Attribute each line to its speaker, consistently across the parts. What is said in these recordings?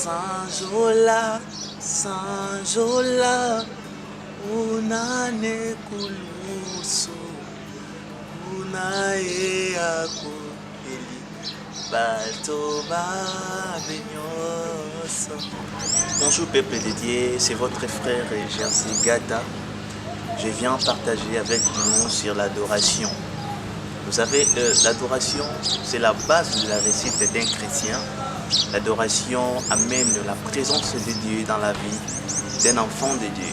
Speaker 1: Sanjola, Sanjola, unane kuluso, unae ako eli, bato ba benyoso. Bonjour peuple dédié, c'est votre frère Jersey Gata. Je viens partager avec nous sur l'adoration. Vous savez, l'adoration, c'est la base de la réussite d'un chrétien. L'adoration amène la présence de Dieu dans la vie d'un enfant de Dieu.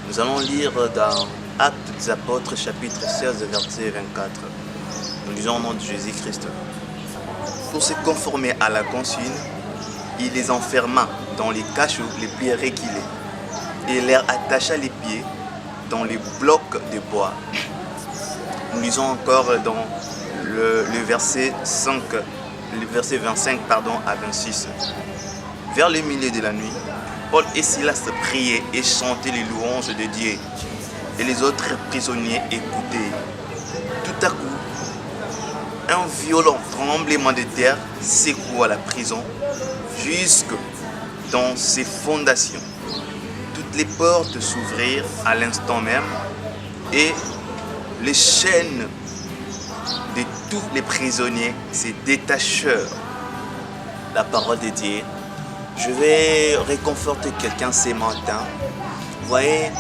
Speaker 1: Nous allons lire dans Actes des Apôtres, chapitre 16, verset 24. Nous lisons au nom de Jésus-Christ. Pour se conformer à la consigne, il les enferma dans les cachots les plus reculés et leur attacha les pieds dans les blocs de bois. Nous lisons encore dans le verset 25 à 26. Vers le milieu de la nuit, Paul et Silas priaient et chantaient les louanges de Dieu, et les autres prisonniers écoutaient. Tout à coup, un violent tremblement de terre secoua la prison jusque dans ses fondations. Toutes les portes s'ouvrirent à l'instant même et les chaînes de tous les prisonniers se détachèrent. La parole de Dieu. Je vais réconforter quelqu'un ce matin. Vous voyez,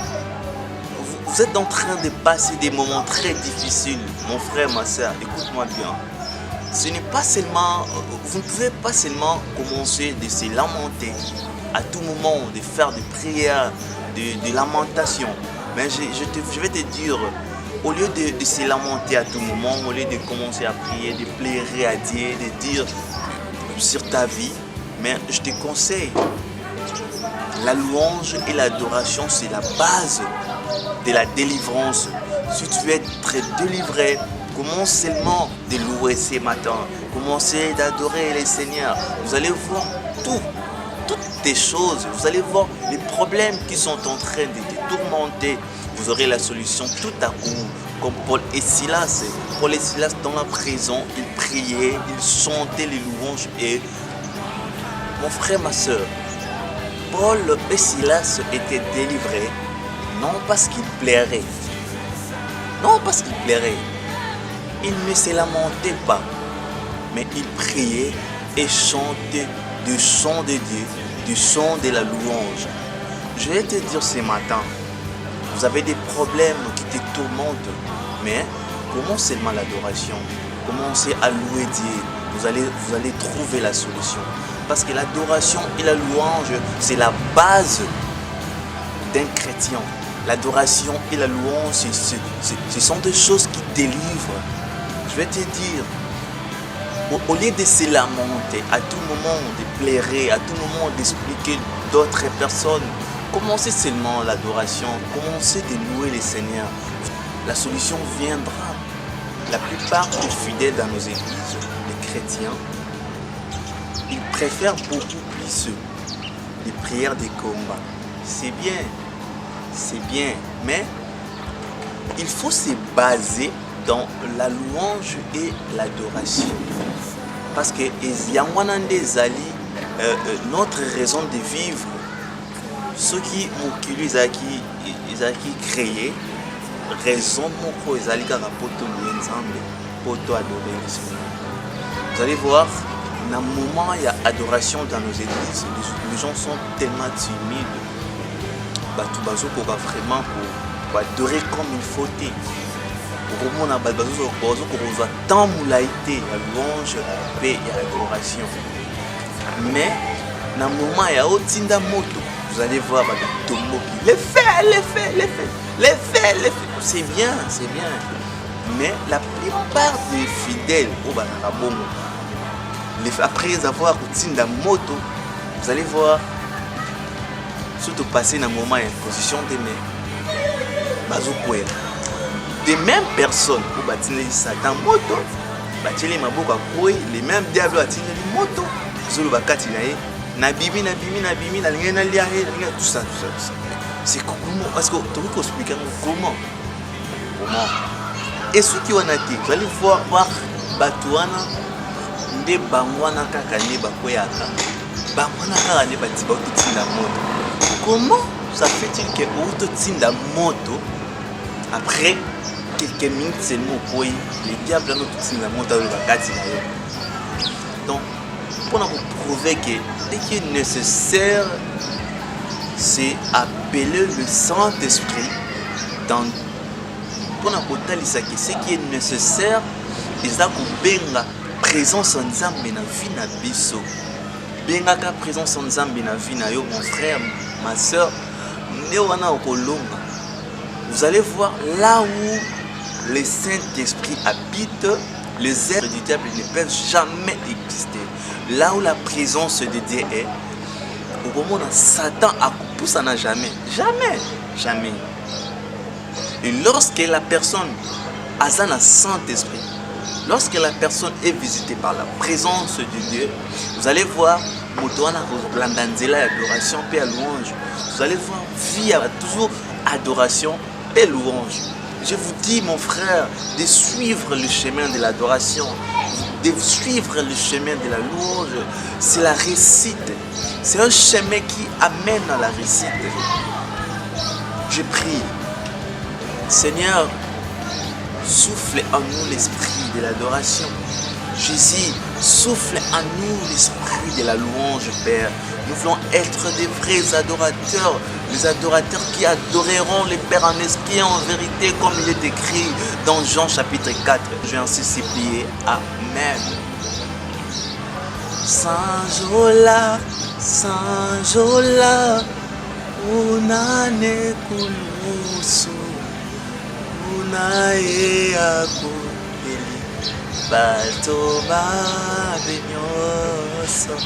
Speaker 1: vous êtes en train de passer des moments très difficiles. Mon frère, ma soeur, écoute-moi bien. Ce n'est pas seulement, vous ne pouvez pas seulement commencer de se lamenter à tout moment, de faire des prières, de lamentations. Mais je vais te dire, au lieu de se lamenter à tout moment, au lieu de commencer à prier, de plairer à Dieu, de dire sur ta vie, mais je te conseille, la louange et l'adoration, c'est la base de la délivrance. Si tu veux être délivré, commence seulement de louer ce matin. Commencez d'adorer le Seigneur. Vous allez voir toutes les choses. Vous allez voir les problèmes qui sont en train de te tourmenter. Vous aurez la solution tout à coup. Comme Paul et Silas. Paul et Silas dans la prison, ils priaient, ils chantaient les louanges. Et mon frère, ma soeur, Paul et Silas étaient délivrés, non parce qu'ils plairaient. Non parce qu'ils plairaient. Ils ne se lamentaient pas, mais ils priaient et chantaient du chant de Dieu, du chant de la louange. Je vais te dire ce matin, vous avez des problèmes qui te tourmentent, mais commencez seulement l'adoration, commencez à louer Dieu, vous allez trouver la solution. Parce que l'adoration et la louange, c'est la base d'un chrétien. L'adoration et la louange, ce sont des choses qui délivrent. Je vais te dire, au lieu de se lamenter, à tout moment de plairer, à tout moment d'expliquer d'autres personnes, commencez seulement l'adoration, commencez de louer le Seigneur. La solution viendra. La plupart des fidèles dans nos églises, les chrétiens, ils préfèrent beaucoup plus les prières des combats. C'est bien, mais il faut se baser dans la louange et l'adoration. Parce que notre raison de vivre, ceux qui m'ont Isaki créé, raison moko ezali kaka poto nzambe, poto adorer le Seigneur. Vous allez voir, dans un moment il y a adoration dans nos églises, les gens sont tellement timides. Batu bazo koka vraiment pour adorer comme il faut. Pour comment on a bazo koka tant moulaïté, la louange et l'adoration. Mais dans un moment il y a otinda moto. Vous allez voir les faits, c'est bien. Mais la plupart des fidèles, après avoir routine de moto, vous allez voir, surtout passer dans un moment en position de main, des mêmes personnes pour bâtir Satan moto, bâtir les maboko à les mêmes diables à tirer les motos, zolo bakati nae. Nabimi, tout ça. C'est comment? Parce que tu peux expliquer comment. Et ceux qui ont été, vous allez voir Batouana, des Bangwana Kakane Bakoyaka. Comment ça fait-il que autotinda moto après quelques minutes seulement pour les diables n'ont tout la moto dans la carte. Donc pour vous prouver que ce qui est nécessaire, c'est appeler le Saint-Esprit dans pour ce qui est nécessaire, c'est la présence en Nzambe na vie na biso. Bengaka présence en Nzambe na vie na yo, mon frère, ma soeur, vous allez voir là où le Saint-Esprit habite, les êtres du diable ne peuvent jamais exister. Là où la présence de Dieu est, au moment où Satan a coupé, ça n'a jamais. Jamais. Jamais. Et lorsque la personne a un Saint-Esprit, lorsque la personne est visitée par la présence de Dieu, vous allez voir, adoration et louange. Vous allez voir, vie a toujours adoration et louange. Je vous dis, mon frère, de suivre le chemin de l'adoration, de suivre le chemin de la louange. C'est la réussite. C'est un chemin qui amène à la réussite. Je prie, Seigneur, souffle en nous l'esprit de l'adoration. Jésus, souffle en nous l'esprit de la louange, Père. Nous voulons être des vrais adorateurs, les adorateurs qui adoreront le Père en esprit et en vérité, comme il est écrit dans Jean chapitre 4. Je vais ainsi supplier. Amen. Saint Jola, unane kulusu, unae akupeli, bato ba benyoso.